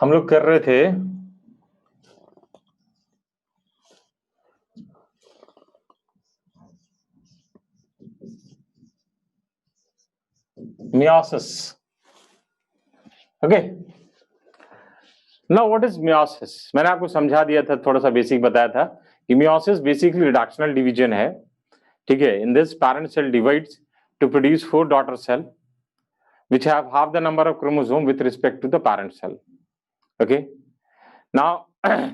हम लोग कर रहे थे meiosis. Okay, now what is meiosis? मैंने आपको समझा दिया था, थोड़ा सा बेसिक बताया था कि मियोसिस बेसिकली रिडक्शनल डिवीजन है। ठीक है, in this parent cell divides to produce 4 daughter cell which have half the number of chromosome with respect to the parent cell. Okay, now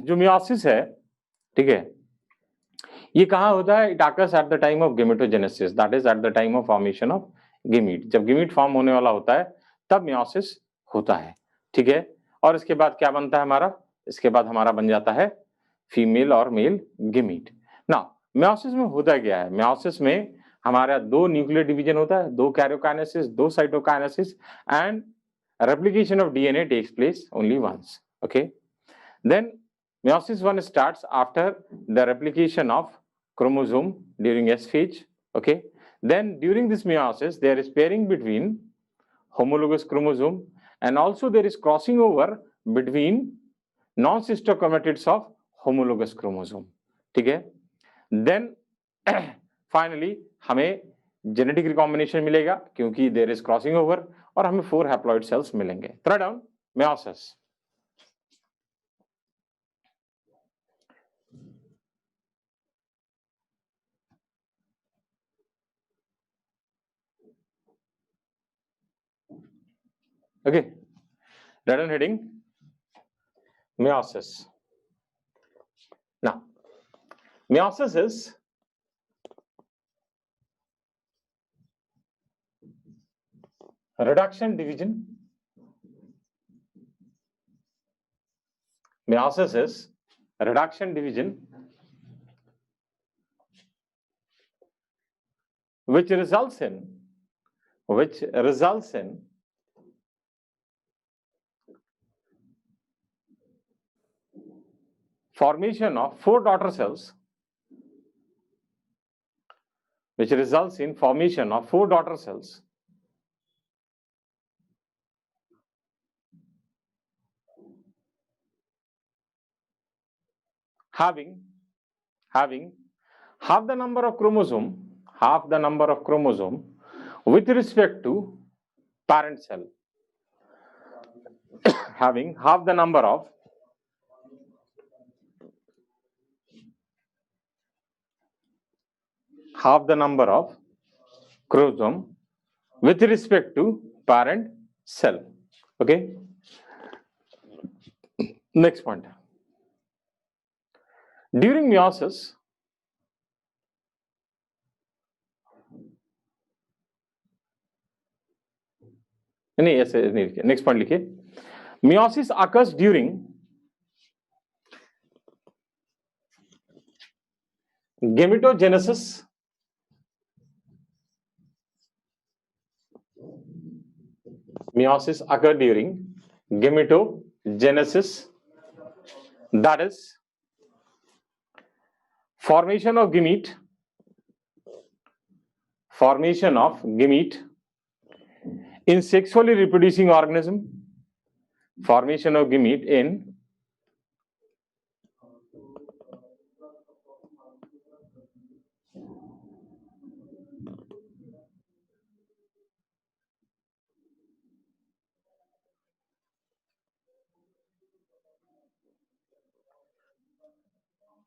जो मियोसिस है, ठीक है, ये कहाँ होता है? It occurs at the time of gametogenesis, that is at the time of formation of gamete. जब gamete form होने वाला होता है तब मियोसिस होता है। ठीक है, और इसके बाद क्या बनता है हमारा? इसके बाद हमारा बन जाता है फीमेल और मेल गेमीट। ना मियोसिस में होता क्या है? मियोसिस में हमारा 2 न्यूक्लियर डिवीजन होता है, 2 karyokinesis, 2 cytokinesis, and replication of DNA takes place only once. Okay, then meiosis 1 starts after the replication of chromosome during S phase. Okay, then during this meiosis there is pairing between homologous chromosome, and also there is crossing over between non-sister chromatids of homologous chromosome. ठीक है, then finally हमें genetic recombination मिलेगा क्योंकि there is crossing over, और हमें 4 haploid cells मिलेंगे। Throughout meiosis. Okay, red on heading meiosis. Now meiosis is reduction division. Meiosis is reduction division which results in formation of 4 daughter cells, which results in formation of 4 daughter cells having half the number of chromosome with respect to parent cell, having half the number of chromosome with respect to parent cell. Okay, next point. During meiosis, नहीं ऐसे नहीं लिखिए, next point लिखिए। meiosis occurs during gametogenesis, meiosis occur during gametogenesis, that is formation of gamete in sexually reproducing organism, formation of gamete in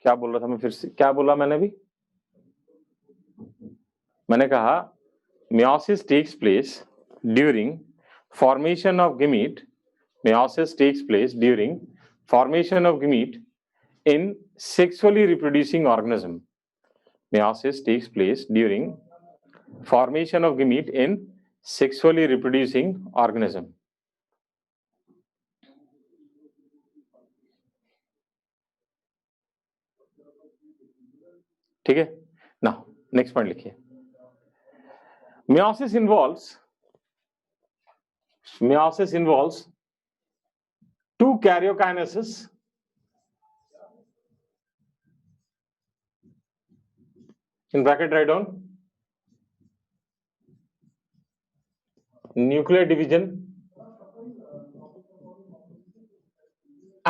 क्या बोल रहा था मैं? फिर से क्या बोला मैंने? भी मैंने कहा meiosis takes place during formation of gamete. Meiosis takes place during formation of gamete in sexually reproducing organism. Meiosis takes place during formation of gamete in sexually reproducing organism. ठीक है ना, नेक्स्ट पॉइंट लिखिए। meiosis involves 2 karyokinesis, in bracket write down nuclear division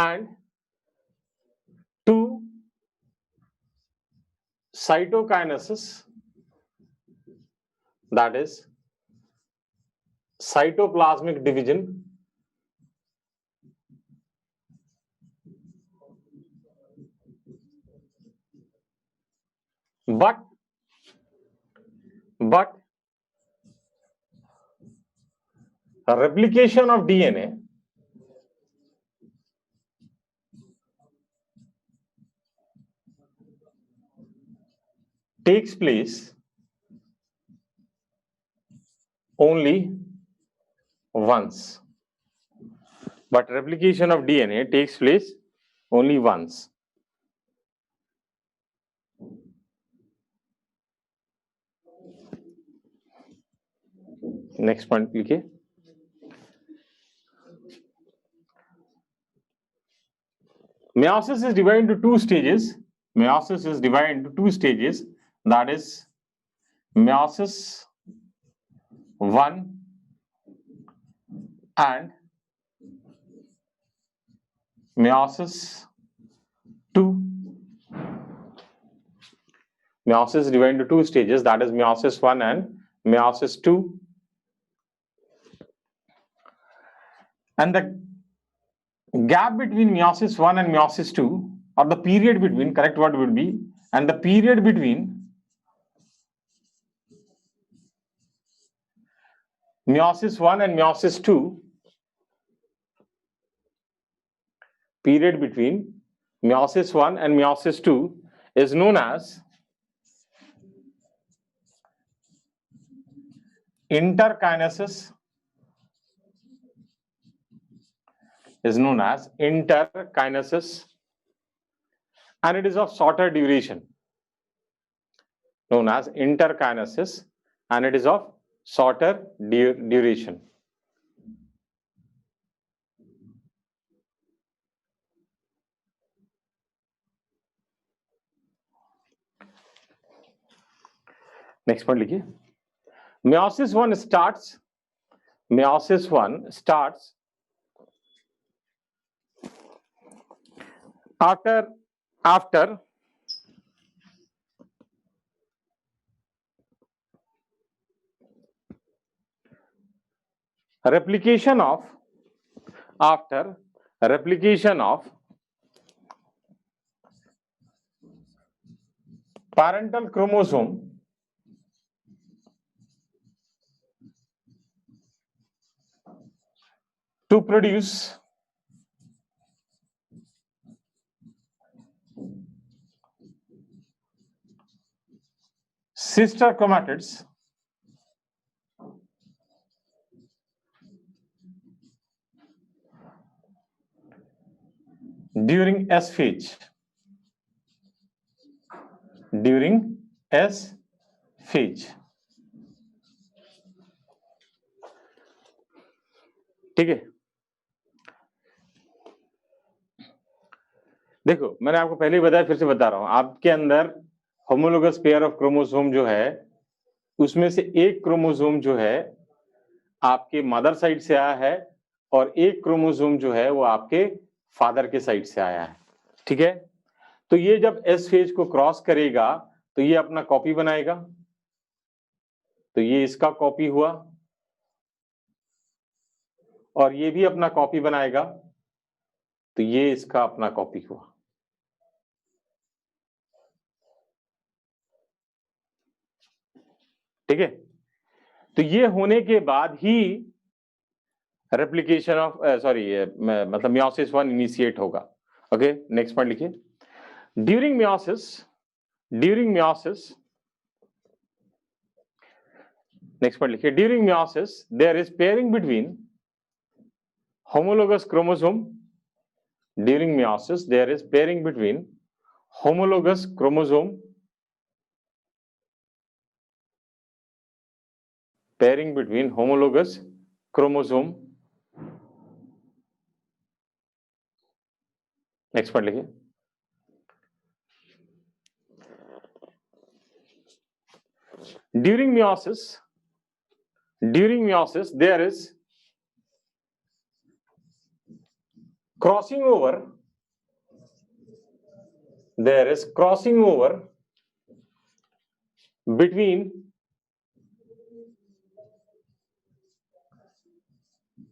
and to cytokinesis, that is cytoplasmic division, but replication of DNA takes place only once. But replication of DNA takes place only once. Next point लिखिए. Meiosis is divided into two stages. Meiosis is divided into two stages. That is meiosis 1 and meiosis 2. Meiosis is divided into two stages. That is meiosis 1 and meiosis 2. And the gap between meiosis 1 and meiosis 2, or the period between, correct word would be, and the period between meiosis 1 and meiosis 2, period between meiosis 1 and meiosis 2 is known as interkinesis. And it is of shorter duration, known as interkinesis, and it is of shorter duration. Next point लिखिए. Meiosis 1 starts after replication of parental chromosome to produce sister chromatids during S phase. ठीक है. देखो, मैंने आपको पहले ही बताया, फिर से बता रहा हूं. आपके अंदर होमोलोगस पेयर ऑफ क्रोमोसोम जो है, उसमें से एक क्रोमोसोम जो है आपके मदर साइड से आया है और एक क्रोमोसोम जो है वो आपके फादर के साइड से आया है. ठीक है. तो ये जब एस फेज को क्रॉस करेगा तो ये अपना कॉपी बनाएगा, तो ये इसका कॉपी हुआ, और ये भी अपना कॉपी बनाएगा, तो ये इसका अपना कॉपी हुआ. ठीक है. तो ये होने के बाद ही रेप्लिकेशन ऑफ मतलब मियोसिस 1 इनिशिएट होगा. ओके, नेक्स्ट पॉइंट लिखिए. ड्यूरिंग मियोसिस नेक्स्ट पॉइंट लिखिए. During meiosis there is pairing between homologous chromosome. During meiosis there is pairing between homologous chromosome next part लिखिए. During meiosis there is crossing over there is crossing over between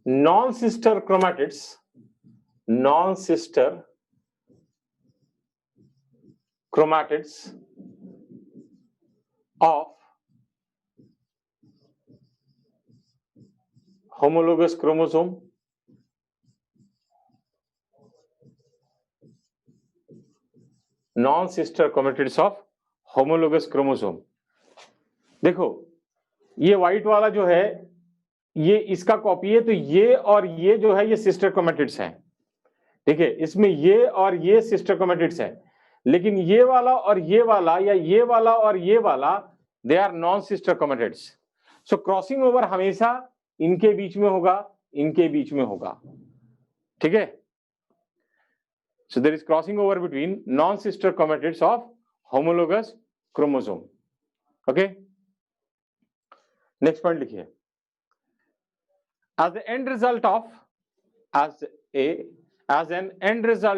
non-sister chromatids of homologous chromosome non-sister chromatids of homologous chromosome। देखो ये white वाला जो है ये इसका copy है, तो ये और ये जो है ये सिस्टर क्रोमेटिड्स हैं, ठीक है। इसमें ये और ये सिस्टर क्रोमेटिड्स हैं, लेकिन ये वाला और ये वाला या ये वाला और ये वाला they are non sister chromatids. So crossing over हमेशा इनके बीच में होगा, इनके बीच में होगा, ठीक है। So there is crossing over between non-sister chromatids of homologous chromosome. Okay. Next point लिखिए। As an end result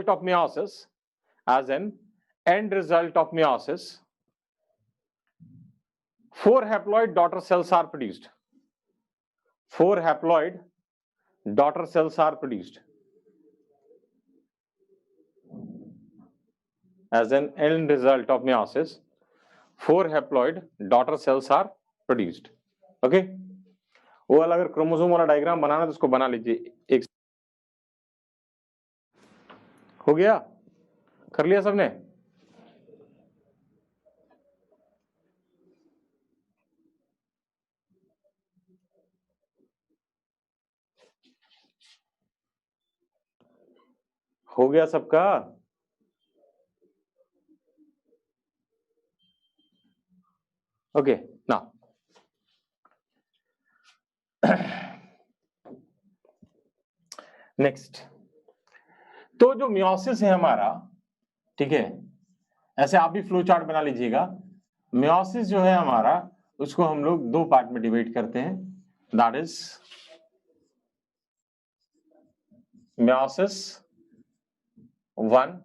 of meiosis, 4 haploid daughter cells are produced. 4 haploid daughter cells are produced. As an end result of meiosis, 4 haploid daughter cells are produced. Okay? वो वाला अगर chromosome वाला diagram बनाना तो उसको बना लीजिए। एक हो गया, कर लिया सबने? हो गया सबका? ओके, नाउ नेक्स्ट, तो जो मियोसिस है हमारा, ठीक है, ऐसे आप भी फ्लो चार्ट बना लीजिएगा। मियोसिस जो है हमारा उसको हम लोग 2 पार्ट में डिवाइड करते हैं, that is meiosis 1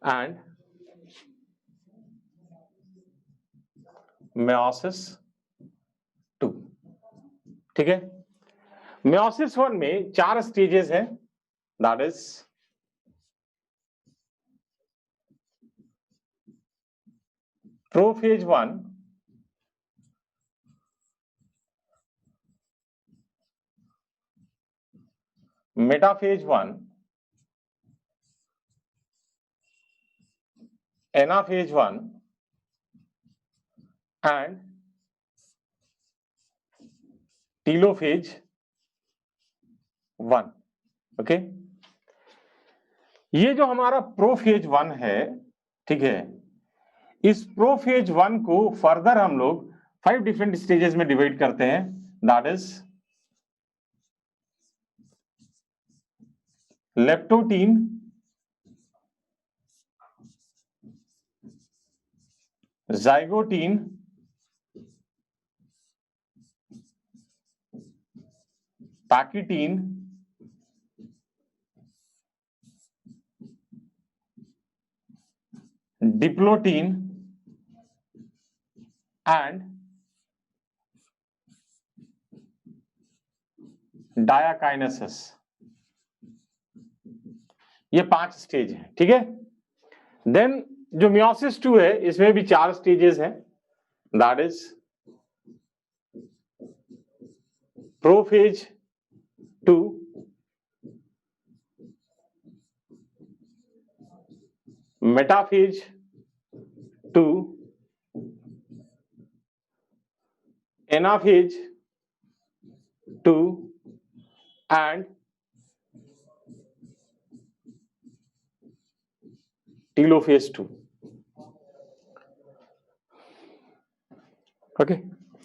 and meiosis 2, ठीक है। मियोसिस 1 में 4 स्टेजेस हैं, that is prophase 1, metaphase 1, anaphase 1 and telophase 1। Okay, ये जो हमारा प्रोफेज 1 है, ठीक है, इस प्रोफेज 1 को फर्दर हम लोग 5 डिफरेंट स्टेजेस में डिवाइड करते हैं, that is leptotene, zygotene, pachytene, diplotene and diakinesis. ये 5 स्टेज है, ठीक है। देन जो मियोसिस 2 है इसमें भी 4 स्टेजेस हैं, that is prophase 2, metaphase 2, anaphase 2 and telophase 2। Okay,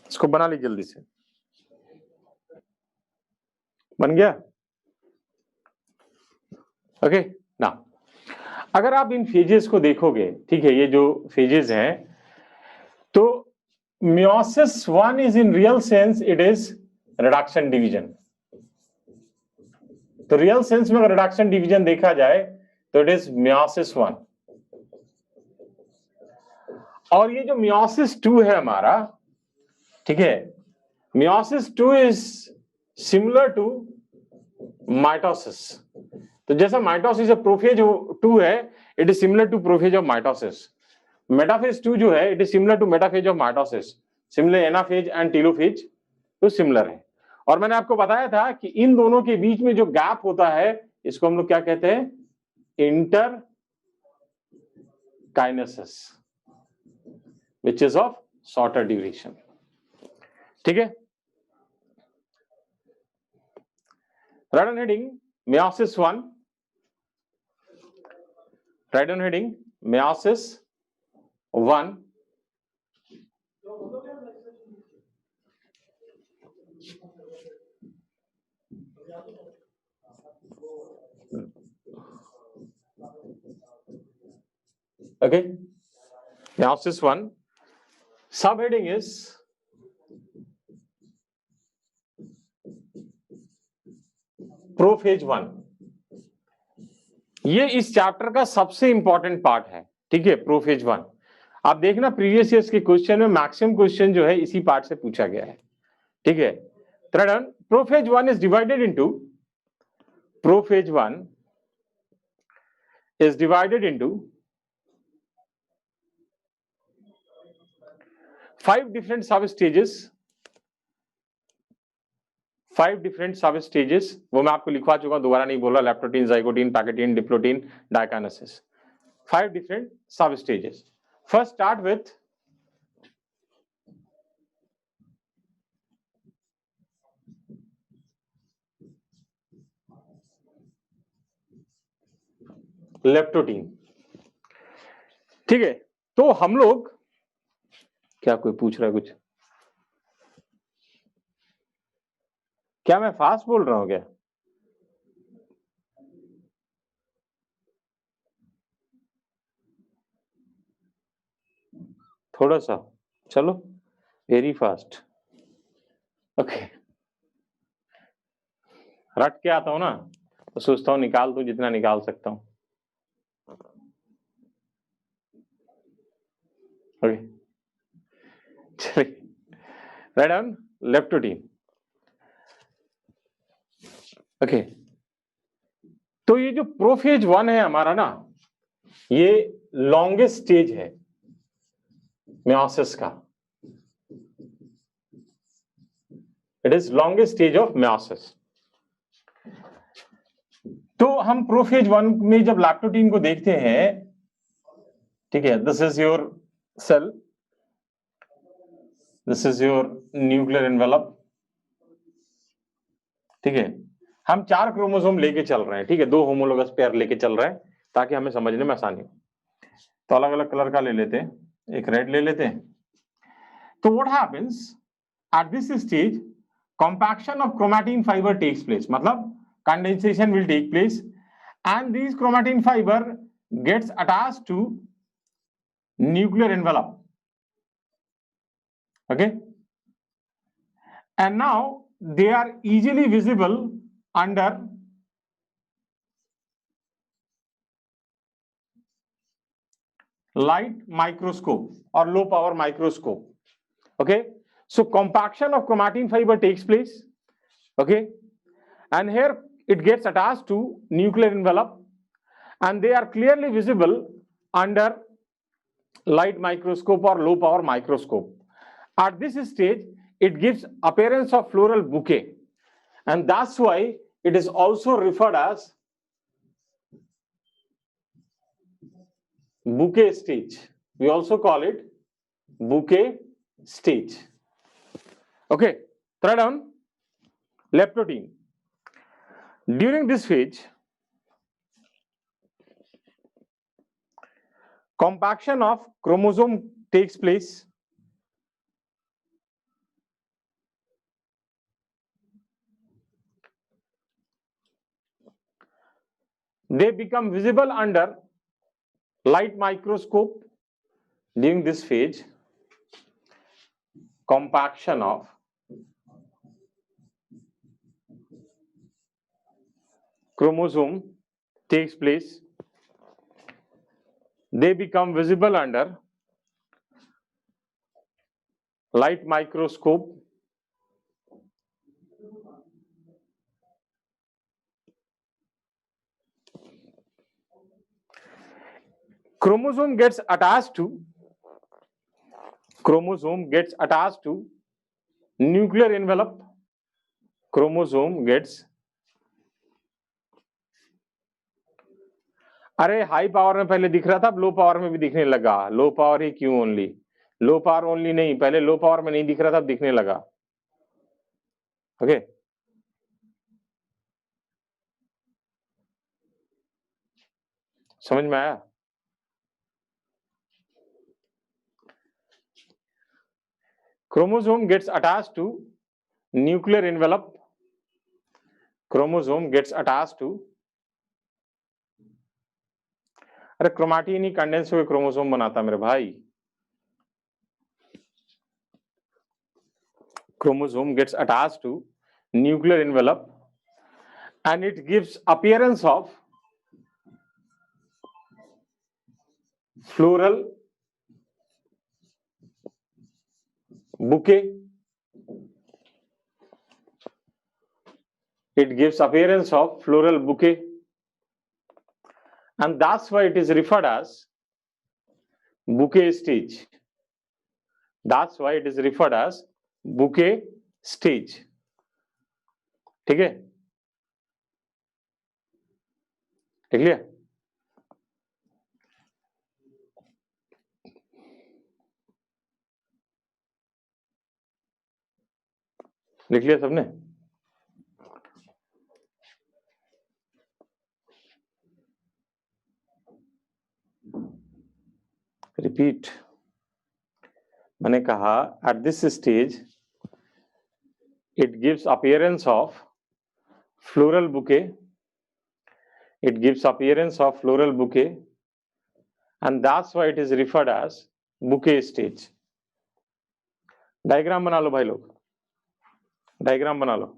इसको बना ली जल्दी से। बन गया? ओके, ना अगर आप इन फेजेस को देखोगे, ठीक है, ये जो फेजेस हैं, तो meiosis 1 is in real sense it is reduction division. तो रियल सेंस में अगर रिडक्शन डिवीजन देखा जाए तो इट इज मियोसिस 1, और ये जो मियोसिस 2 है हमारा, ठीक है, meiosis 2 is similar to mitosis. तो जैसा माइटोसिस प्रोफेज 2 है, it is similar to prophase of mitosis. Metaphase 2 जो है, it is similar to metaphase of mitosis. Similar anaphase and telophase तो सिमिलर है। और मैंने आपको बताया था कि इन दोनों के बीच में जो गैप होता है, इसको हम लोग क्या कहते हैं? Inter kinesis, which is of shorter duration. ठीक है, right on heading meiosis 1, right on heading meiosis 1, okay, meiosis 1, subheading is prophase 1। ये इस चैप्टर का सबसे इंपॉर्टेंट पार्ट है, ठीक है, प्रोफेज 1। आप देखना प्रीवियस ईयर्स के क्वेश्चन में मैक्सिमम क्वेश्चन जो है इसी पार्ट से पूछा गया है, ठीक है। Prophase 1 is divided into, prophase 1 is divided into 5 different sub stages, 5 different sub stages। वो मैं आपको लिखवा चुका हूं, दोबारा नहीं बोला। Leptotene, zygotene, pachytene, diplotene, diakinesis, 5 different sub stages। First start with leptotene, ठीक है। तो हम लोग, क्या कोई पूछ रहा है कुछ? क्या मैं फास्ट बोल रहा हूं क्या? थोड़ा सा, चलो, वेरी फास्ट, ओके। रट के आता हूं ना, तो सोचता हूं निकाल दूं जितना निकाल सकता हूं, ओके। चलिए, राइट ऑन लेप्टोटीन, ओके। तो ये जो प्रोफेज 1 है हमारा ना, ये लॉन्गेस्ट स्टेज है मेयोसिस का। It is longest stage of meiosis. तो हम प्रोफेज 1 में जब लैप्टोटीन को देखते हैं, ठीक है, this is your cell, this is your nuclear envelope, ठीक है। हम 4 क्रोमोसोम लेके चल रहे हैं, ठीक है, 2 होमोलोगस पेयर लेके चल रहे हैं ताकि हमें समझने में आसानी हो। तो अलग अलग कलर का ले लेते हैं, एक रेड ले लेते हैं। तो what happens at this stage, compaction of chromatin fiber takes place, मतलब condensation will take place and these chromatin fiber gets attached to nuclear envelope, okay, and now they are easily visible under light microscope or low power microscope, okay. So compaction of chromatin fiber takes place, okay, and here it gets attached to nuclear envelope and they are clearly visible under light microscope or low power microscope. At this stage, it gives appearance of floral bouquet, and that's why it is also referred as bouquet stage. We also call it bouquet stage. Okay, try down leptotene. During this phase, compaction of chromosome takes place. They become visible under light microscope. During this phase, compaction of chromosome takes place. They become visible under light microscope, chromosome gets attached to nuclear envelope. Chromosome gets, अरे high power में पहले दिख रहा था, अब low power में भी दिखने लगा. लो पावर ही क्यों ओनली? लो पावर ओनली नहीं, पहले लो पावर में नहीं दिख रहा था, अब दिखने लगा. ओके, समझ में आया? Chromosome gets attached to nuclear envelope. Chromosome gets attached to, अरे क्रोमाटिन ही कंडेंस हुए क्रोमोसोम बनाता मेरे भाई. Chromosome gets attached to nuclear envelope and it gives appearance of floral bouquet. It gives appearance of floral bouquet, and that's why it is referred as bouquet stage. That's why it is referred as bouquet stage. ठीक है, ठीक लिया? लिख लिया सबने? Repeat. मैंने कहा at this stage it gives appearance of floral bouquet. It gives appearance of floral bouquet, and that's why it is referred as bouquet stage. Diagram बना लो भाई लोग, डायग्राम बना लो.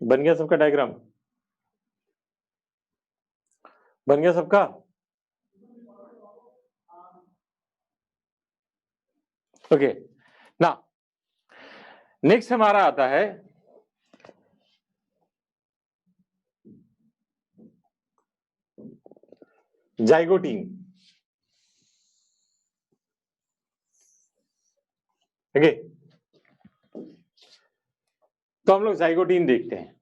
बन गया सबका डायग्राम? बन गया सबका? ओके, ना नेक्स्ट हमारा आता है जाइगोटीन. ओके, तो हम लोग जाइगोटीन देखते हैं.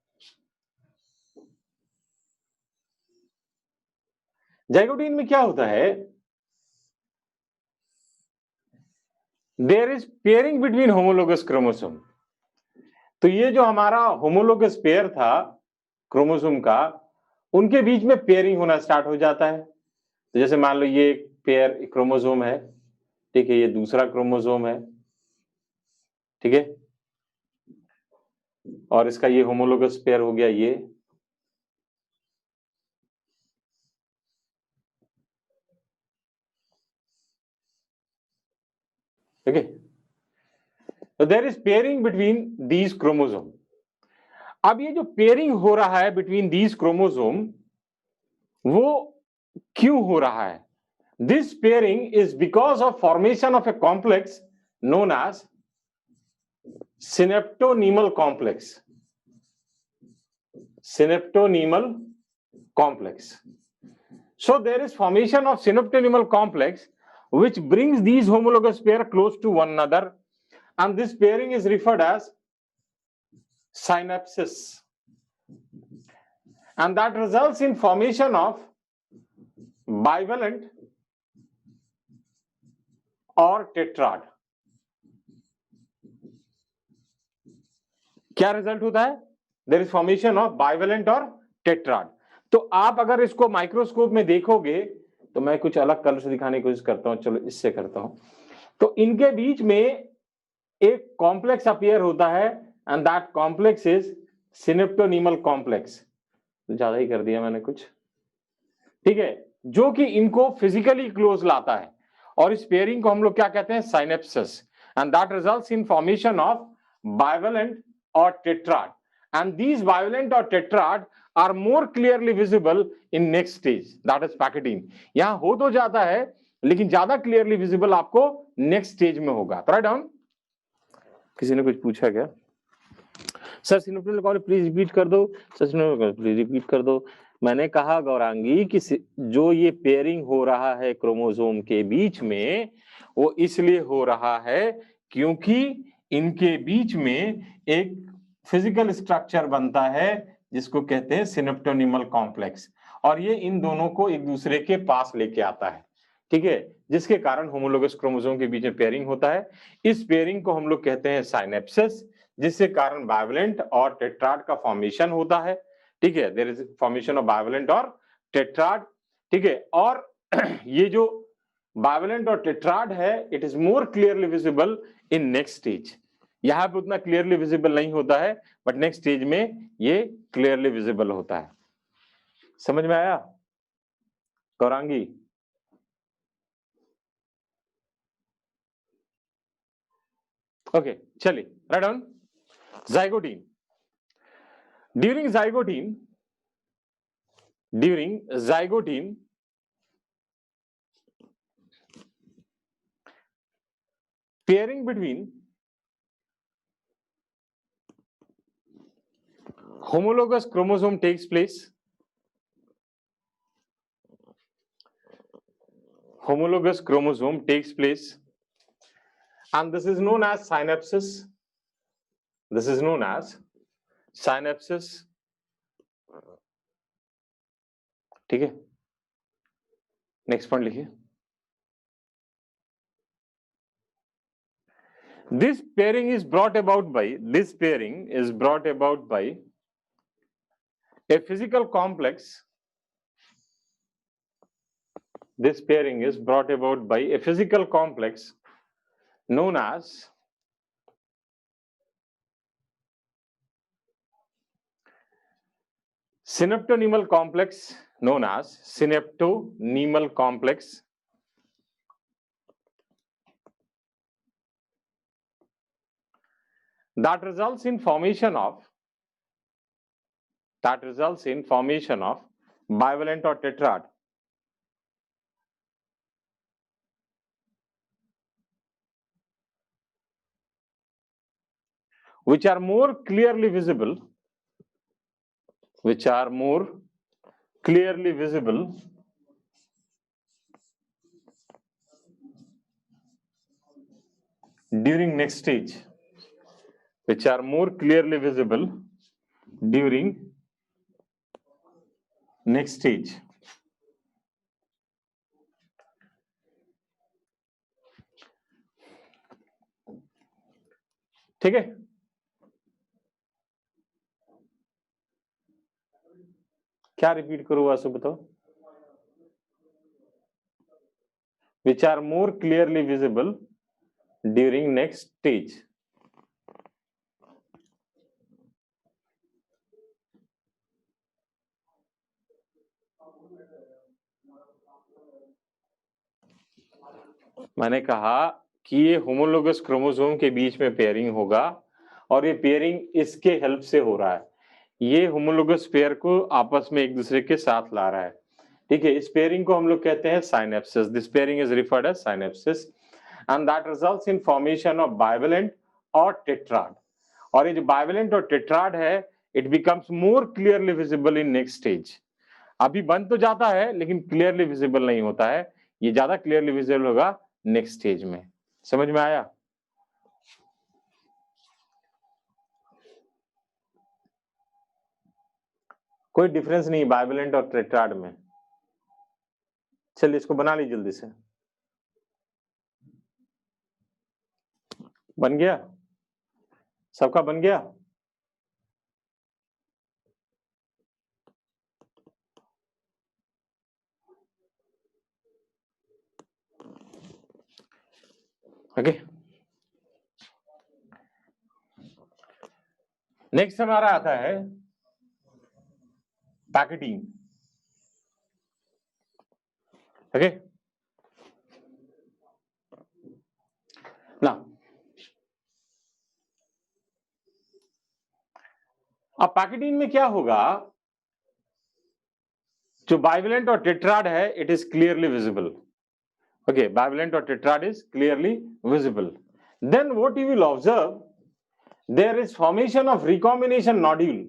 जाइगोटीन में क्या होता है? There is pairing between homologous chromosome. तो ये जो हमारा होमोलोगस पेयर था क्रोमोसोम का, उनके बीच में पेयरिंग होना स्टार्ट हो जाता है. तो जैसे मान लो ये एक पेयर क्रोमोसोम है, ठीक है, ये दूसरा क्रोमोसोम है, ठीक है, और इसका ये होमोलोगस पेयर हो गया ये. ठीक है, तो there is pairing between these chromosome. अब ये जो पेयरिंग हो रहा है बिटवीन दीज क्रोमोसोम, वो क्यों हो रहा है? This pairing is because of formation of a complex known as synaptonemal complex. Synaptonemal complex. So there is formation of synaptonemal complex which brings these homologous pair close to one another, and this pairing is referred as synapses, and that results in formation of bivalent or tetrad. क्या result होता है? There is formation of bivalent और tetrad. तो आप अगर इसको microscope में देखोगे, तो मैं कुछ अलग कलर से दिखाने की कोशिश करता हूं, चलो इससे करता हूं. तो इनके बीच में एक कॉम्प्लेक्स अपीयर होता है, and that complex is synaptonemal complex. ज्यादा ही कर दिया मैंने कुछ, ठीक है, जो कि इनको फिजिकली क्लोज लाता है, और इस पेयरिंग को हम लोग क्या कहते हैं? Synapsis. And that results in formation of bivalent or tetrad, and these bivalent or tetrad are more clearly visible in next stage, that is pachytene. यहां हो तो जाता है लेकिन ज्यादा क्लियरली विजिबल आपको नेक्स्ट स्टेज में होगा। Write down. किसी ने कुछ पूछा क्या? सर सिनोप्टिकल कॉल प्लीज रिपीट कर दो, सर सिनोप्टिकल प्लीज रिपीट कर दो। मैंने कहा गौरांगी कि जो ये पेयरिंग हो रहा है क्रोमोसोम के बीच में, वो इसलिए हो रहा है क्योंकि इनके बीच में एक फिजिकल स्ट्रक्चर बनता है जिसको कहते हैं सिनेप्टोनिमल कॉम्प्लेक्स, और ये इन दोनों को एक दूसरे के पास लेके आता है, ठीक है, जिसके कारण होमोलोगस क्रोमोसोम के बीच में पेयरिंग होता है। इस पेयरिंग को हम लोग कहते हैं साइनेप्सिस, जिससे कारण बाइवलेंट और टेट्राड का फॉर्मेशन होता है, ठीक है, there is formation of bivalent और टेट्राड, ठीक है। और ये जो बाइवलेंट और टेट्राड है, it is more clearly visible in next stage. यहां पे उतना क्लियरली विजिबल नहीं होता है, बट नेक्स्ट स्टेज में ये क्लियरली विजिबल होता है। समझ में आया गौरांगी? ओके, चलिए write down. zygote during zygote pairing between homologous chromosome takes place. Homologous chromosome takes place, and this is known as synapsis. This is known as synapsis, ठीक है। नेक्स्ट पॉइंट लिखिए। This pairing is brought about by a physical complex. This pairing is brought about by a physical complex known as synaptonemal complex, that results in formation of bivalent or tetrad, which are more clearly visible during next stage, ठीक है। क्या repeat करूँ वासु बताओ? which are more clearly visible during next stage. मैंने कहा कि ये homologous chromosome के बीच में पेयरिंग होगा, और ये पेयरिंग इसके हेल्प से हो रहा है। ये होमोलोगस पेयर को आपस में एक दूसरे के साथ ला रहा है, ठीक है। इस पेयरिंग को हम लोग कहते हैं synapsis. This pairing is referred as synapsis, and that results in formation of bivalent और टेट्राड। और ये जो बाइवलेंट और टेट्राड है, it becomes more clearly visible in next stage. अभी बन तो जाता है लेकिन क्लियरली विजिबल नहीं होता है, ये ज्यादा क्लियरली विजिबल होगा नेक्स्ट स्टेज में। समझ में आया? कोई डिफरेंस नहीं बाइवलेंट और टेट्राड में। चलिए इसको बना लीजिए जल्दी से। बन गया? सबका बन गया? ओके, नेक्स्ट हमारा आता है पैकेटिंग। ओके, ना अब पैकेटिंग में क्या होगा जो बाइवेलेंट और टेट्राड है, it is clearly visible. Okay, bivalent or tetrad is clearly visible. Then what you will observe, there is formation of recombination nodule.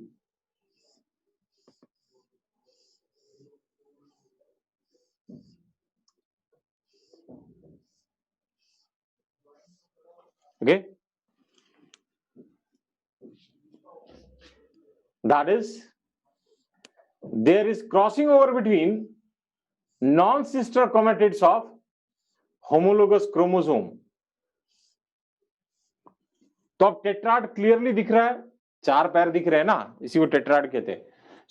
Okay, that is, there is crossing over between non-sister chromatids of homologous chromosome. तो अब tetrad clearly दिख रहा है, 4 पैर दिख रहे हैं ना, इसी को टेट्राड कहते हैं.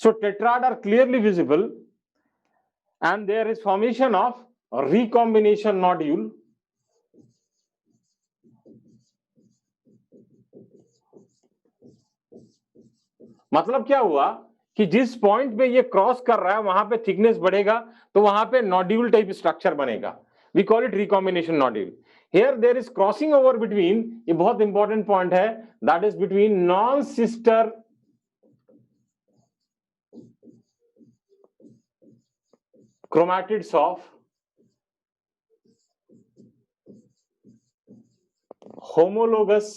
So tetrad are clearly visible and there is formation of recombination nodule. मतलब क्या हुआ कि जिस पॉइंट पे ये क्रॉस कर रहा है वहां पे थिकनेस बढ़ेगा, तो वहां पे नोड्यूल टाइप स्ट्रक्चर बनेगा. We call it recombination nodule. Here there is crossing over between, ये बहुत इंपॉर्टेंट पॉइंट है, that is between non sister chromatids of homologous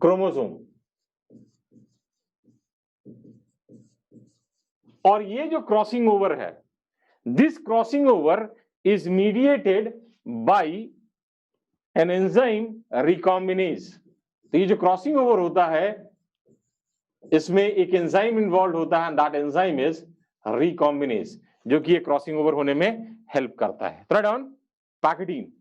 chromosome. और ये जो क्रॉसिंग ओवर है, this crossing over is mediated by an enzyme recombinase. तो ये जो क्रॉसिंग ओवर होता है, इसमें एक एंजाइम इन्वॉल्व होता है, दैट एंजाइम इज रिकॉम्बिनेज, जो कि ये क्रॉसिंग ओवर होने में हेल्प करता है. Third on pachytene.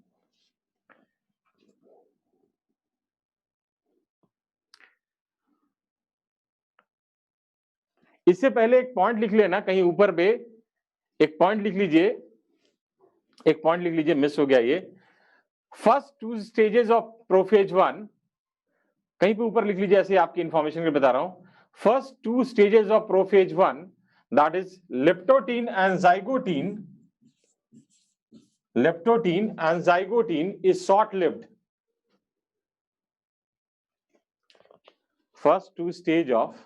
इससे पहले एक पॉइंट लिख लेना कहीं ऊपर पे, एक पॉइंट लिख लीजिए, एक पॉइंट लिख लीजिए, मिस हो गया ये. फर्स्ट 2 स्टेजेस ऑफ प्रोफेज 1, कहीं पे ऊपर लिख लीजिए, ऐसे आपकी इंफॉर्मेशन के बता रहा हूं. First 2 stages of prophase 1, that is leptotene and zygotene. Leptotene and zygotene is short lived. First 2 stage of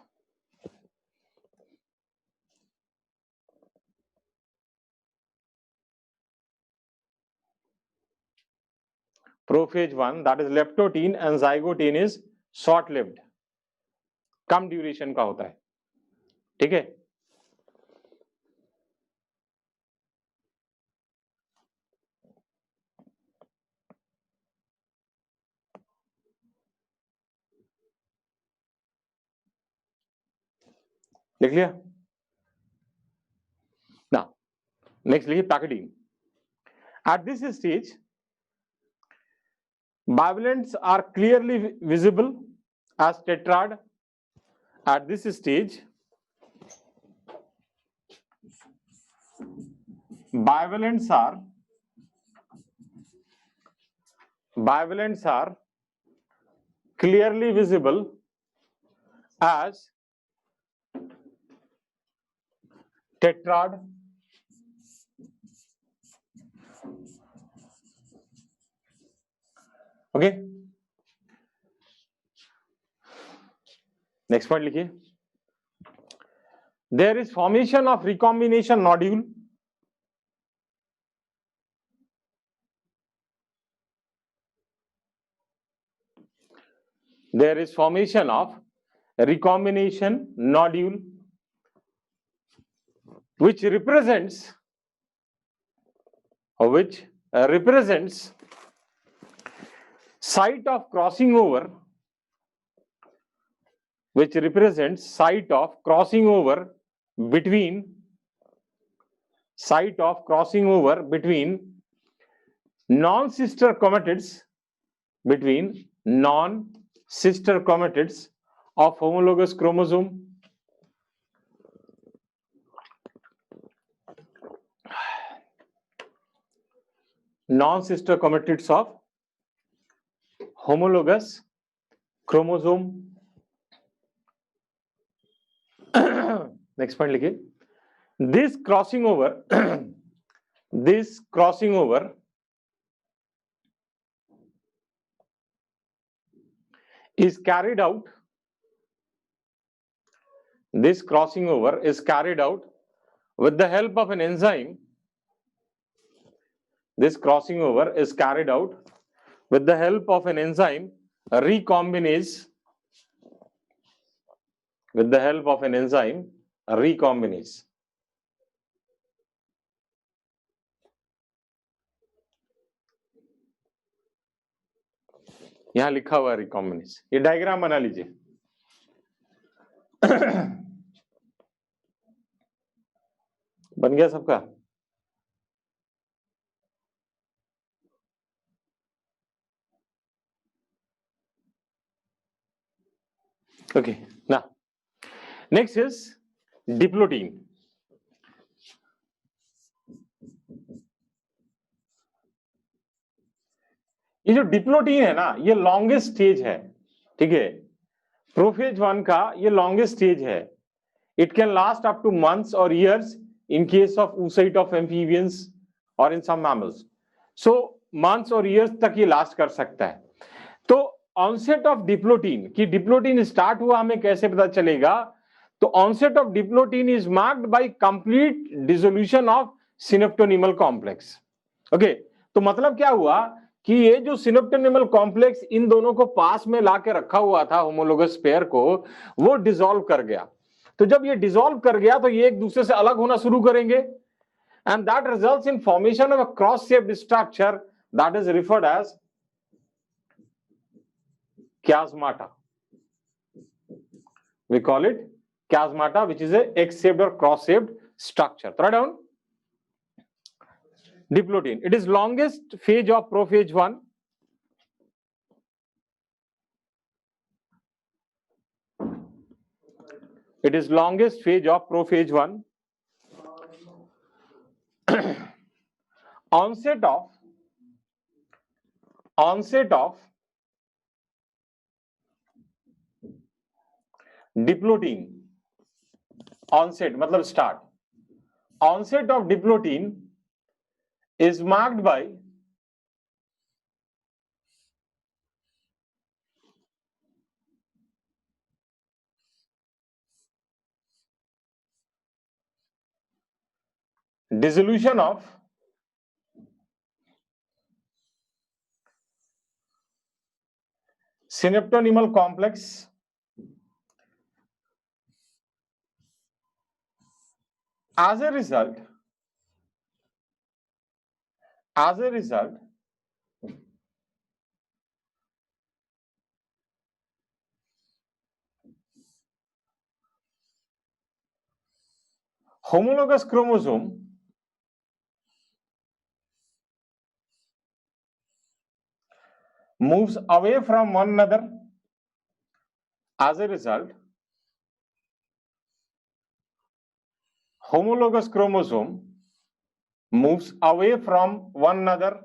prophase 1, that is leptotene and zygotene is short lived, come duration का होता है. ठीक है. लिख लिया ना. नेक्स्ट लिखिए pachytene. At this stage bivalents are clearly visible as tetrad. At this stage, bivalents are clearly visible as tetrad. Okay, next point लिखिए. There is formation of recombination nodule. There is formation of recombination nodule, which represents site of crossing over, which represents site of crossing over between non-sister chromatids of homologous chromosome. Non-sister chromatids of homologous chromosome. Next point लिखिए. This crossing over is carried out This crossing over is carried out with the help of an enzyme. This crossing over is carried out with the help of an enzyme recombinase. With the help of an enzyme recombinase. यहां लिखा हुआ है recombinase, ये diagram बना लीजिए। बन गया सबका? Okay, now next is diplotene. ये जो डिप्लोटीन है ना, ये लॉन्गेस्ट स्टेज है, ठीक है। प्रोफेज 1 का ये लॉन्गेस्ट स्टेज है। It can last up to months और years in case of oocyte of amphibians और in some mammals. So months और ईयर्स तक ये लास्ट कर सकता है। तो ऑनसेट ऑफ डिप्लोटीन कि डिप्लोटीन स्टार्ट हुआ हमें कैसे पता चलेगा? तो onset of diplotene is marked by complete dissolution of synaptonemal complex. Okay, तो मतलब क्या हुआ कि ये जो सिनेप्टोनिमल कॉम्प्लेक्स इन दोनों को पास में लाके रखा हुआ था होमोलोगस पेयर को, वो डिसॉल्व कर गया। तो जब ये डिसॉल्व कर गया तो ये एक दूसरे से अलग होना शुरू करेंगे, and that results in formation of a cross shaped structure that is referred as chiasmata. We call it chiasmata, which is a X-shaped or cross-shaped structure. Throw down diplotin. It is longest phase of prophase 1. It is longest phase of prophase 1. onset of diplotene, onset मतलब start. Onset of diplotene is marked by dissolution of synaptonymal complex as a result homologous chromosome moves away from one another. As a result, homologous chromosome moves away from one another.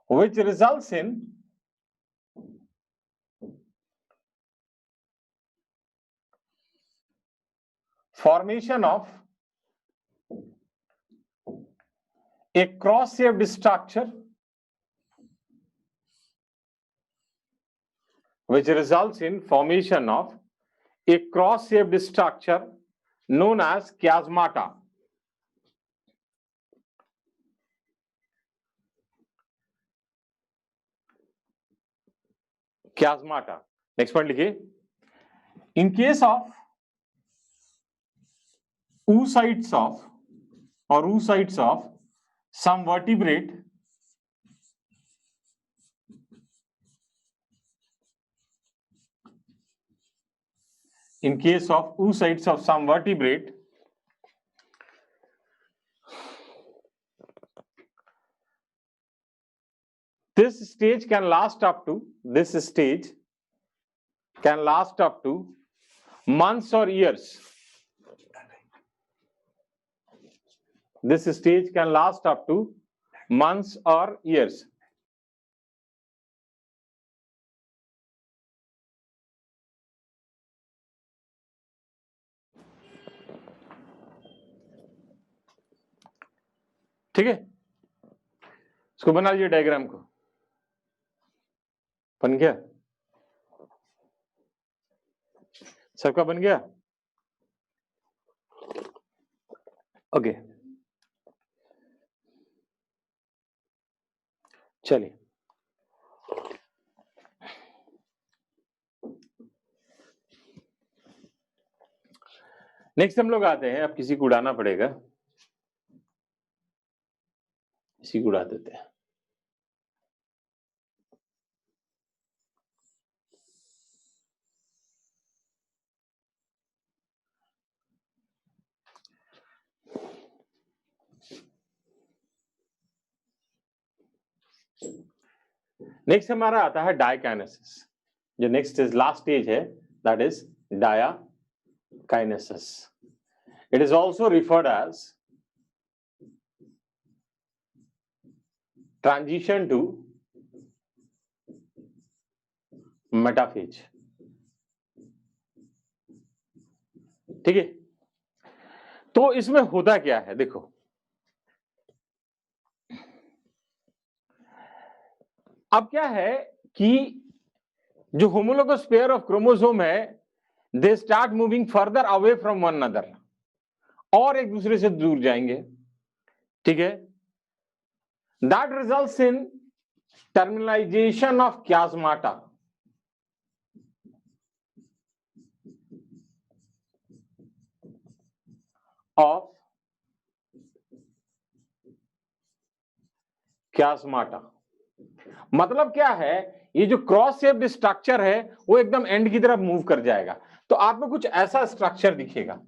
Which results in formation of a cross-shaped structure, which results in formation of a cross-shaped structure known as chiasmata. Chiasmata. Next point लिखिए. In case of oocytes of some vertebrate, in case of oocytes of some vertebrate, this stage can last up to months or years. This stage can last up to months or years. ठीक है, इसको बना लीजिए diagram को। बन गया? सबका बन गया? ओके, चलिए नेक्स्ट हम लोग आते हैं। अब किसी को उड़ाना पड़ेगा, किसी को उड़ा देते हैं। नेक्स्ट हमारा आता है डायकाइनेसिस। जो नेक्स्ट इज लास्ट स्टेज है, that is diakinesis. It is also referred as transition to metaphase. ठीक है, तो इसमें होता क्या है देखो, अब क्या है कि जो होमोलोगस पेयर ऑफ क्रोमोसोम है, they start moving further away from one another, और एक दूसरे से दूर जाएंगे। ठीक है, that results in terminalisation of chiasmata of chiasmata। मतलब क्या है, ये जो क्रॉस शेप्ड स्ट्रक्चर है वो एकदम एंड की तरफ मूव कर जाएगा, तो आपको कुछ ऐसा स्ट्रक्चर दिखेगा।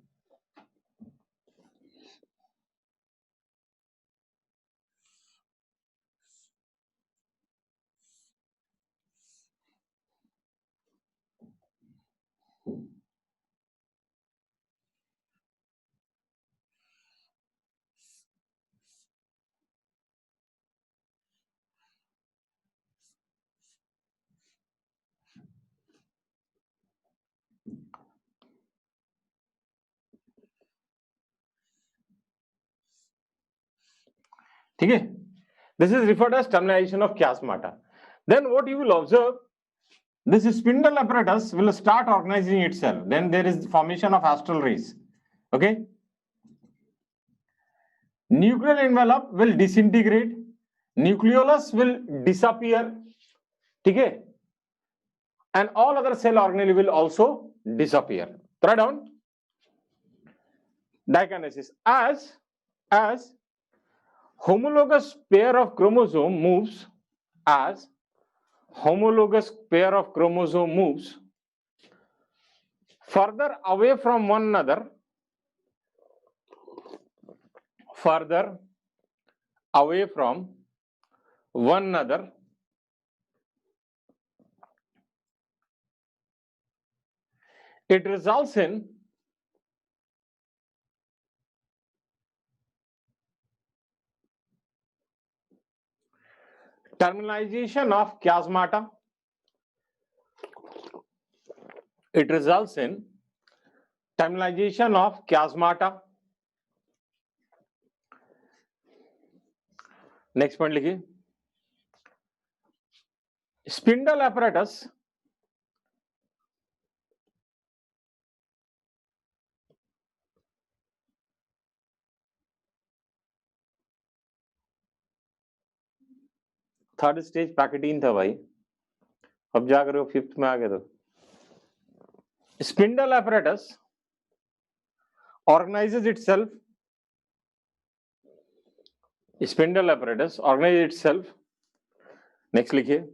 ठीक है, this is referred as termination of chiasmata. Then what you will observe, this spindle apparatus will start organizing itself. Then there is formation of astral rays. Okay, nuclear envelope will disintegrate, nucleolus will disappear. ठीक है, and all other cell organelle will also disappear. Try down dikinesis as homologous pair of chromosome moves, as homologous pair of chromosome moves further away from one another, further away from one another, it results in terminalization of chiasmata. It results in terminalization of chiasmata. Next point लिखिए, spindle apparatus third stage pachytene था भाई, अब जा कर fifth में आ गए। तो spindle apparatus organizes itself, spindle apparatus organizes itself. Next लिखिए,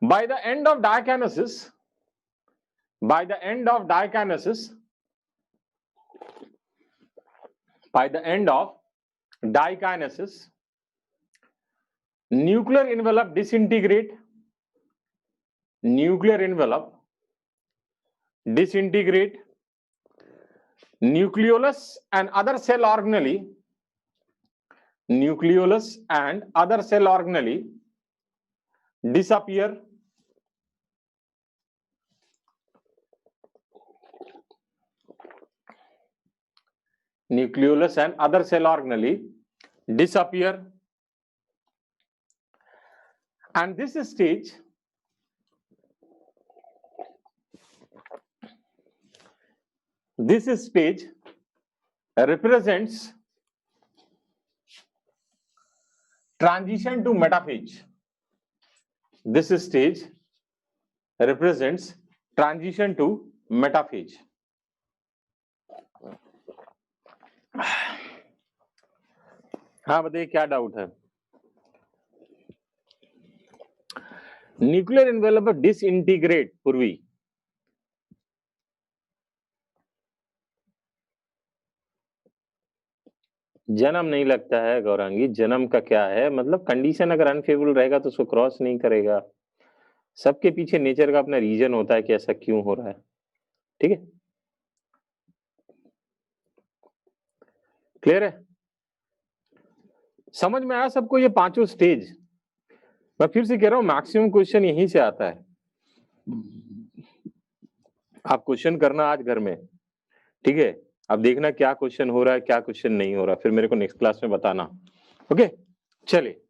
by the end of dikinesis, by the end of dikinesis, by the end of dikinesis, nuclear envelope disintegrate, nuclear envelope disintegrate, nucleolus and other cell organelle, nucleolus and other cell organelle disappear. Nucleolus and other cell organelle disappear, and this stage this stage represents transition to metaphase. This stage represents transition to metaphase. हाँ बताइए क्या doubt है? Nuclear envelope disintegrate पूर्वी जन्म नहीं लगता है गौरांगी। जन्म का क्या है मतलब, कंडीशन अगर अनफेवरेबल रहेगा तो उसको क्रॉस नहीं करेगा। सबके पीछे नेचर का अपना रीजन होता है कि ऐसा क्यों हो रहा है। ठीक है, क्लियर है? समझ में आया सबको ये पांचों स्टेज? मैं फिर से कह रहा हूं, मैक्सिमम क्वेश्चन यहीं से आता है। आप क्वेश्चन करना आज घर में, ठीक है? अब देखना क्या क्वेश्चन हो रहा है क्या क्वेश्चन नहीं हो रहा, फिर मेरे को नेक्स्ट क्लास में बताना। ओके चलिए,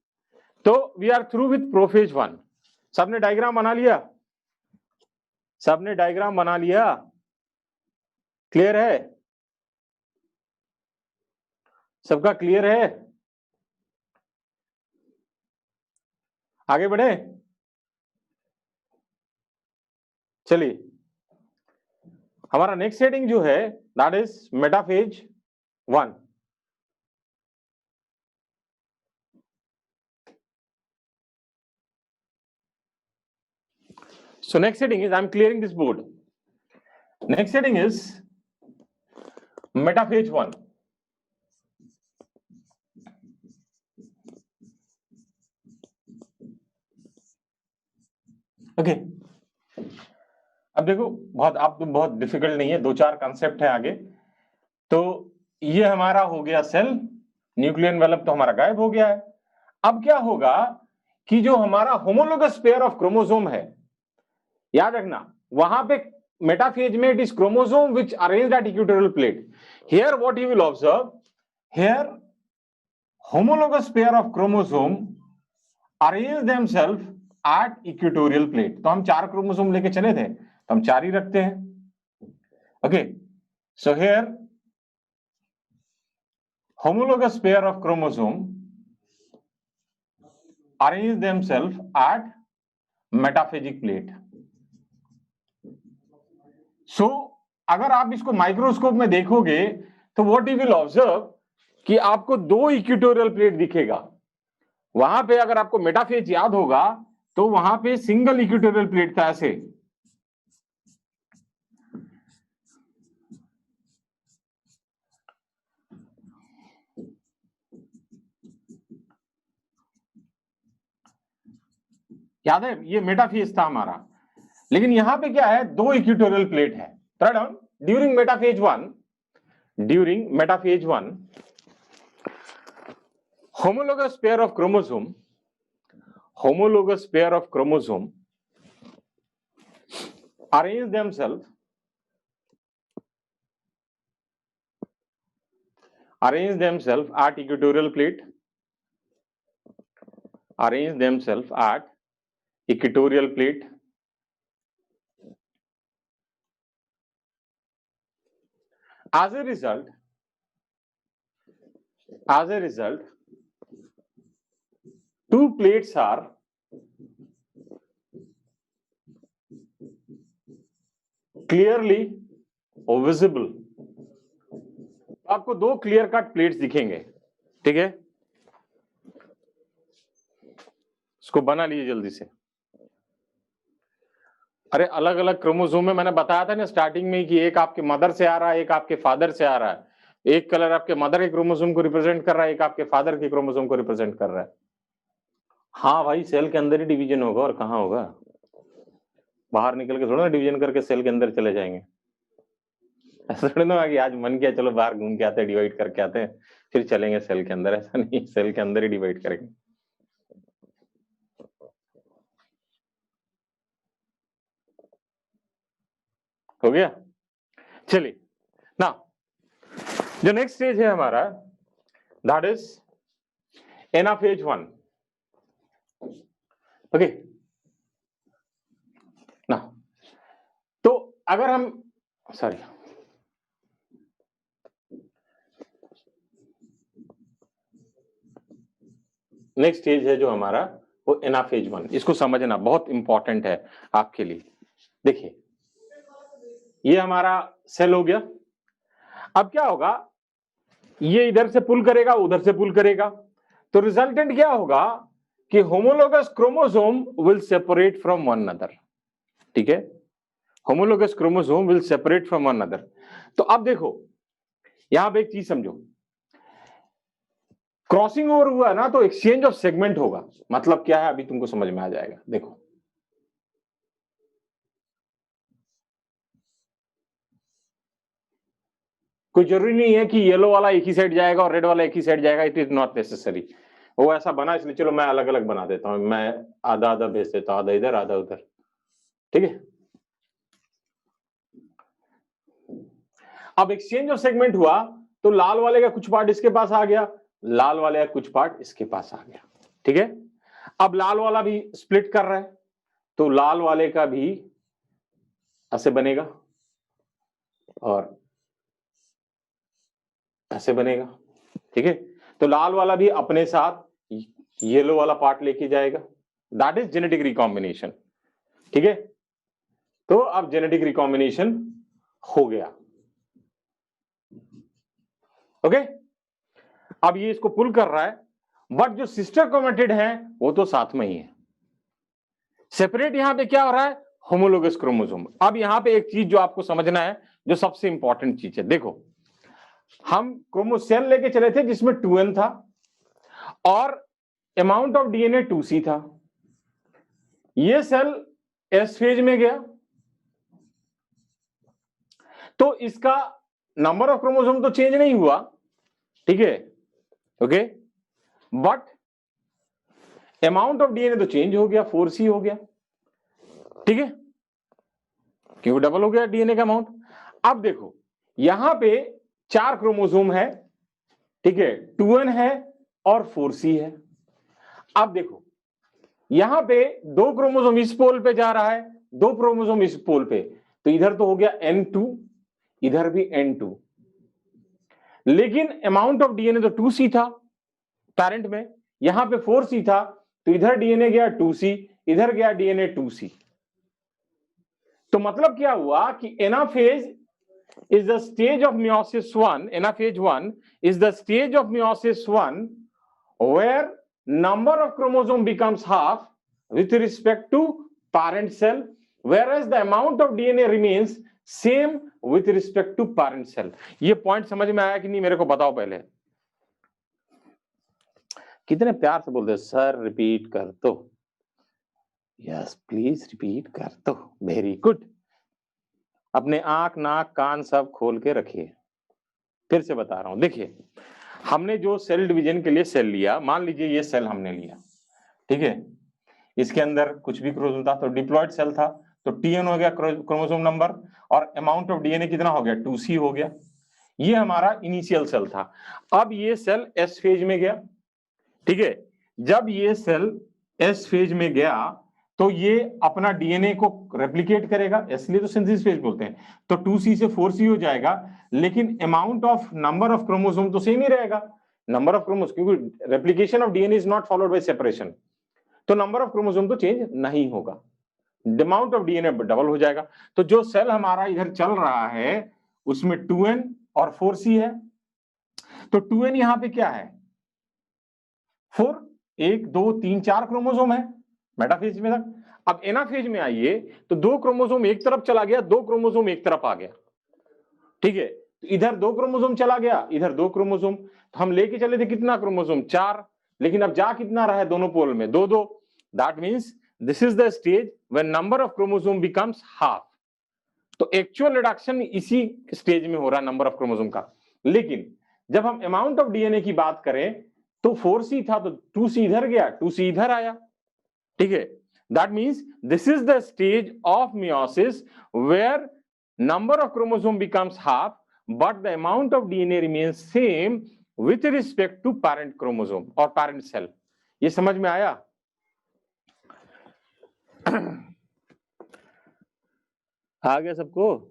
तो we are through with prophase 1। सबने डायग्राम बना लिया? सबने डायग्राम बना लिया? क्लियर है? सबका क्लियर है? आगे बढ़े? चलिए, हमारा नेक्स्ट हेडिंग जो है that is metaphase 1। So next heading is, I'm clearing this board. Next heading is metaphase 1. Okay, अब देखो बहुत आप तो बहुत डिफिकल्ट नहीं है, दो चार कॉन्सेप्ट है आगे। तो ये हमारा हो गया सेल, न्यूक्लियर एनवेलप तो हमारा गायब हो गया है। अब क्या होगा कि जो हमारा होमोलोगस पेयर ऑफ क्रोमोसोम है, याद रखना वहां पे मेटाफेज में it is chromosome which arranged at equatorial plate. Here what you will observe, here homologous pair of chromosome arrange themselves at equatorial plate। तो हम चार क्रोमोसोम लेके चले थे तो हम चार ही रखते हैं। Okay, so here homologous pair of chromosome arrange themselves at metaphagic plate। सो अगर आप इसको माइक्रोस्कोप में देखोगे तो व्हाट यू विल ऑब्जर्व कि आपको दो इक्वेटोरियल प्लेट दिखेगा। वहां पे अगर आपको मेटाफेज याद होगा तो वहां पे सिंगल इक्वेटोरियल प्लेट था ऐसे। याद है, ये मेटाफेज था हमारा। लेकिन यहां पे क्या है, दो इक्वेटोरियल प्लेट है। During metaphase 1 homologous pair of chromosome arrange themselves at equatorial plate, as a result two plates are clearly visible। आपको दो क्लियर कट प्लेट्स दिखेंगे। ठीक है, इसको बना लीजिए जल्दी से। अरे अलग अलग क्रोमोसोम में मैंने बताया था ना स्टार्टिंग में कि एक आपके मदर से आ रहा है, एक आपके फादर से आ रहा है। एक कलर आपके मदर के क्रोमोसोम को रिप्रेजेंट कर रहा है, एक आपके फादर के क्रोमोसोम को रिप्रेजेंट कर रहा है। हाँ भाई, सेल के अंदर ही डिवीजन होगा, और कहाँ होगा? बाहर निकल के थोड़ा ना डिवीजन करके सेल के अंदर चले जाएंगे। ऐसा थोड़ी ना कि आज मन किया चलो बाहर घूम के आते हैं, डिवाइड करके आते हैं, फिर चलेंगे सेल के अंदर। ऐसा नहीं, सेल के अंदर ही डिवाइड करेंगे। हो गया? चलिए ना, जो नेक्स्ट स्टेज है हमारा दैट इज एनाफेज 1। ओके ना, तो अगर हम नेक्स्ट स्टेज है जो हमारा वो एनाफेज 1, इसको समझना बहुत इंपॉर्टेंट है आपके लिए। देखिए ये हमारा सेल हो गया, अब क्या होगा, ये इधर से पुल करेगा उधर से पुल करेगा, तो रिजल्टेंट क्या होगा कि homologous chromosome will separate from one another, ठीक है, homologous chromosome will separate from one another. तो अब देखो यहां पे एक चीज समझो, क्रॉसिंग ओवर हुआ ना तो एक्सचेंज ऑफ सेगमेंट होगा, मतलब क्या है अभी तुमको समझ में आ जाएगा। देखो कोई जरूरी नहीं है कि येलो वाला एक ही साइड जाएगा और रेड वाला एक ही साइड जाएगा, इट इज नॉट नेसेसरी। वो ऐसा बना इसलिए चलो मैं अलग अलग बना देता हूं, मैं आधा आधा भेज देता हूं, आधा इधर आधा उधर, ठीक है। अब एक्सचेंज ऑफ सेगमेंट हुआ तो लाल वाले का कुछ पार्ट इसके पास आ गया, लाल वाले का कुछ पार्ट इसके पास आ गया, ठीक है। अब लाल वाला भी स्प्लिट कर रहा है तो लाल वाले का भी ऐसे बनेगा और ऐसे बनेगा, ठीक है। तो लाल वाला भी अपने साथ येलो वाला पार्ट लेके जाएगा, दैट इज जेनेटिक रिकॉम्बिनेशन, ठीक है। तो अब जेनेटिक रिकॉम्बिनेशन हो गया, ओके। अब ये इसको पुल कर रहा है, बट जो सिस्टर क्रोमेटिड है वो तो साथ में ही है। सेपरेट यहां पे क्या हो रहा है, होमोलोगस क्रोमोसोम। अब यहां पे एक चीज जो आपको समझना है, जो सबसे इंपॉर्टेंट चीज है, देखो हम क्रोमोसेल लेके चले थे जिसमें 2n था और अमाउंट ऑफ डीएनए 2c था। ये सेल एस फेज में गया तो इसका नंबर ऑफ क्रोमोसोम तो चेंज नहीं हुआ, ठीक है, okay, but amount of DNA तो चेंज हो गया, 4c हो गया, ठीक है, क्योंकि डबल हो गया डीएनए का अमाउंट। अब देखो यहां पे 4 क्रोमोसोम है, ठीक है, 2n है और 4c है। अब देखो यहां पे 2 क्रोमोसोम इस पोल पे जा रहा है, 2 क्रोमोसोम इस पोल पे, तो इधर तो हो गया n2, इधर भी n2, लेकिन अमाउंट ऑफ डीएनए तो 2c था पेरेंट में, यहां पे 4c था, तो इधर डीएनए गया 2c, इधर गया डीएनए 2c। तो मतलब क्या हुआ कि anaphase is the stage of meiosis 1, anaphase 1 is the stage of meiosis 1 where number of chromosome becomes half with respect to parent cell, whereas the amount of DNA remains same with respect to parent cell. ये point समझ में आया कि नहीं मेरे को बताओ पहले। कितने प्यार से बोलते सर रिपीट कर दो, यस प्लीज रिपीट कर दो, वेरी गुड। अपने आंख नाक कान सब खोल के रखिए, फिर से बता रहा हूं। देखिए हमने जो सेल डिवीजन के लिए सेल लिया, मान लीजिए ये सेल हमने लिया, ठीक है, इसके अंदर कुछ भी क्रोमोसोम था तो डिप्लॉयड सेल था, तो टीएन हो गया क्रोमोसोम नंबर और अमाउंट ऑफ डीएनए कितना हो गया 2c हो गया। ये हमारा इनिशियल सेल था। अब ये सेल एस फेज में गया, ठीक है, जब ये सेल एस फेज में गया तो ये अपना डीएनए को रेप्लिकेट करेगा, इसलिए तो सिंथेसिस फेज बोलते हैं, तो 2c से 4c हो जाएगा, लेकिन amount of number of chromosome तो सेम ही रहेगा, नंबर ऑफ क्रोमोसोम, क्योंकि replication of DNA is not followed by separation, तो नंबर ऑफ क्रोमोसोम तो चेंज नहीं होगा, अमाउंट ऑफ डीएनए डबल हो जाएगा। तो जो सेल हमारा इधर चल रहा है उसमें 2n और 4c है, तो 2n यहां पे क्या है 4, 1 2 3 4 क्रोमोसोम है मेटाफेज में तक। अब एनाफेज में आइए तो 2 क्रोमोसोम एक तरफ चला गया, 2 क्रोमोसोम एक तरफ आ गया, ठीक है, तो इधर 2 क्रोमोसोम चला गया, इधर 2 क्रोमोसोम, तो हम लेके चले थे कितना क्रोमोसोम 4, लेकिन अब जा कितना रहा है दोनों पोल में 2 2, that means this is the stage when number of chromosome becomes half. तो एक्चुअल रिडक्शन इसी स्टेज में हो रहा है नंबर ऑफ क्रोमोसोम का। लेकिन जब हम अमाउंट ऑफ डीएनए की बात करें तो 4c था तो 2c इधर गया, 2c इधर आया, ठीक है, that means this is the stage of meiosis where number of chromosome becomes half but the amount of DNA remains same with respect to parent chromosome or parent cell। ये समझ में आया? आ गया सबको?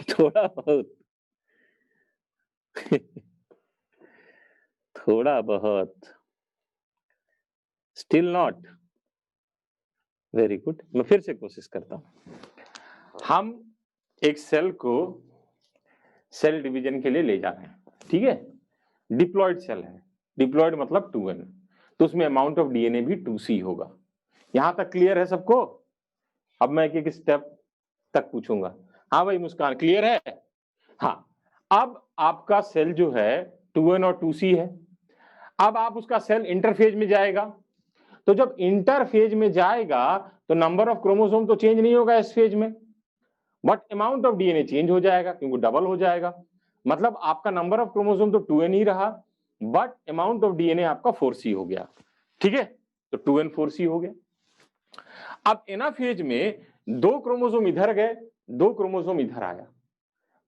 थोड़ा बहुत थोड़ा बहुत, स्टिल नॉट वेरी गुड। मैं फिर से कोशिश करता हूं। हम एक सेल को सेल डिवीजन के लिए ले जा रहे हैं, ठीक है। डिप्लॉयड सेल है, डिप्लॉयड मतलब 2n, तो उसमें अमाउंट ऑफ डीएनए भी 2c होगा। यहां तक क्लियर है सबको? अब मैं एक स्टेप तक पूछूंगा। हाँ भाई मुस्कान, क्लियर है? हाँ, अब आपका सेल जो है 2n और 2c है। अब आप उसका सेल इंटरफेज में जाएगा, तो जब इंटरफेज में जाएगा तो नंबर ऑफ क्रोमोसोम तो चेंज नहीं होगा इस फेज में, but amount of DNA change हो जाएगा, क्योंकि डबल हो जाएगा। मतलब आपका नंबर ऑफ क्रोमोसोम तो 2n ही रहा, बट अमाउंट ऑफ डीएनए आपका 4c हो गया, ठीक है। तो 2n 4c हो गया। अब एनाफेज में 2 क्रोमोसोम इधर गए, 2 क्रोमोसोम इधर आया,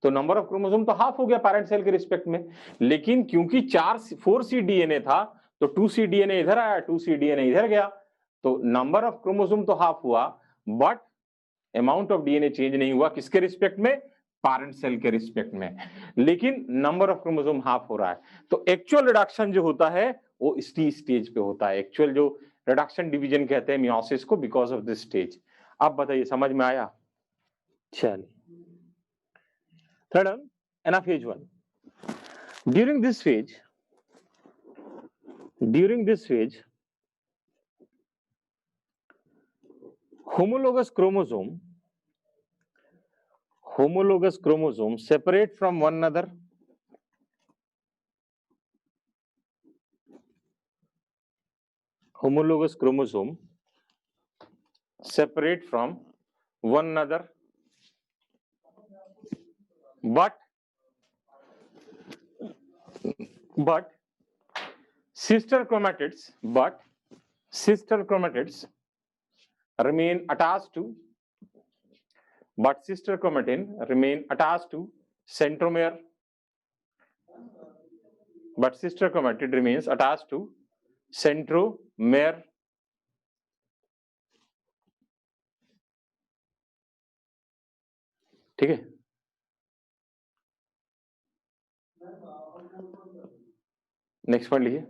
तो नंबर ऑफ क्रोमोसोम तो हाफ हो गया पैरेंट सेल के रिस्पेक्ट में। लेकिन क्योंकि 4c डीएनए था, तो 2c डीएनए इधर आया, 2c डीएनए इधर गया, तो नंबर ऑफ क्रोमोसोम तो हाफ हुआ, but amount of DNA change नहीं हुआ। किसके रिस्पेक्ट में? पैरेंट सेल के रिस्पेक्ट में। लेकिन नंबर ऑफ क्रोमोसोम हाफ हो रहा है, तो एक्चुअल रिडक्शन जो होता है वो इस स्टेज पे होता है। एक्चुअल जो रिडक्शन डिवीजन कहते हैं मियोसिस को, बिकॉज ऑफ दिस स्टेज। अब बताइए, समझ में आया? चलिए, third one, anaphase 1। During this phase, homologous chromosome separate from one another. Homologous chromosome separate from one another, but sister chromatids remain attached to centromere, but sister chromatid remains attached to centromere. ठीक है, next पढ़ लीजिए।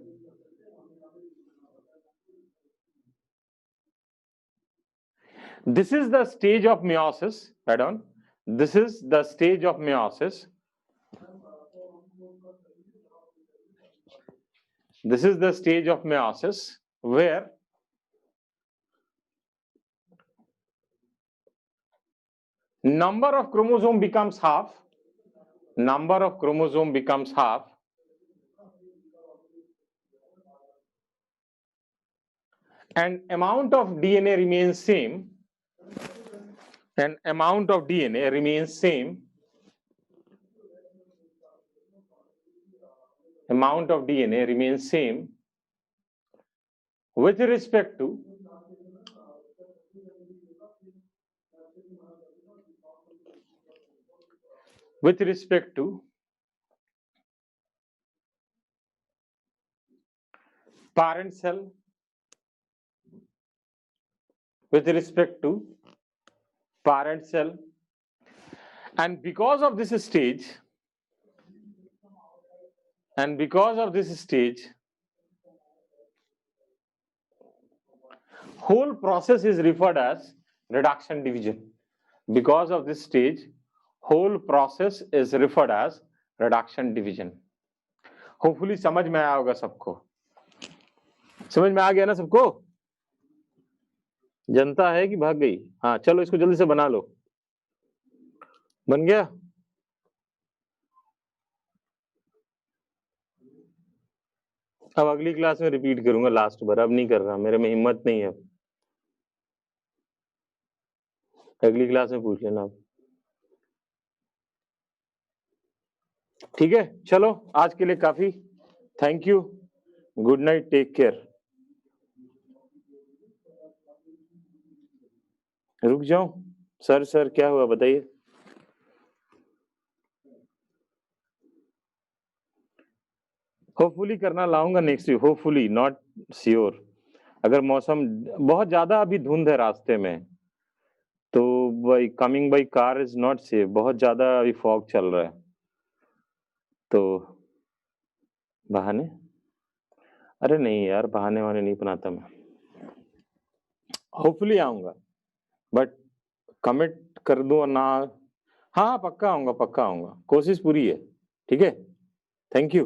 This is the stage of meiosis. Right on. This is the stage of meiosis. This is the stage of meiosis where number of chromosome becomes half. Number of chromosome becomes half. And amount of DNA remains same. And amount of DNA remains same. Amount of DNA remains same with respect to parent cell, with respect to parent cell. And because of this stage, whole process is referred as reduction division. Because of this stage, whole process is referred as reduction division. Hopefully समझ में आया होगा सबको। समझ में आ गया ना सबको? जनता है कि भाग गई? हाँ चलो इसको जल्दी से बना लो। बन गया? अब अगली क्लास में रिपीट करूंगा लास्ट बार, अब नहीं कर रहा, मेरे में हिम्मत नहीं है। अगली क्लास में पूछ लेना आप, ठीक है? चलो आज के लिए काफी, thank you, good night, take care. रुक जाओ सर क्या हुआ बताइए? होपफुली करना लाऊंगा next week, hopefully, not sure. अगर मौसम बहुत ज्यादा अभी धुंध है रास्ते में, तो by coming by car is not safe, बहुत ज्यादा अभी फॉग चल रहा है, तो बहाने? अरे नहीं यार, बहाने वाने नहीं बनाता मैं। होपफुली आऊंगा, बट कमिट कर दूं और ना, हाँ पक्का आऊंगा, पक्का आऊंगा, कोशिश पूरी है। ठीक है, थैंक यू।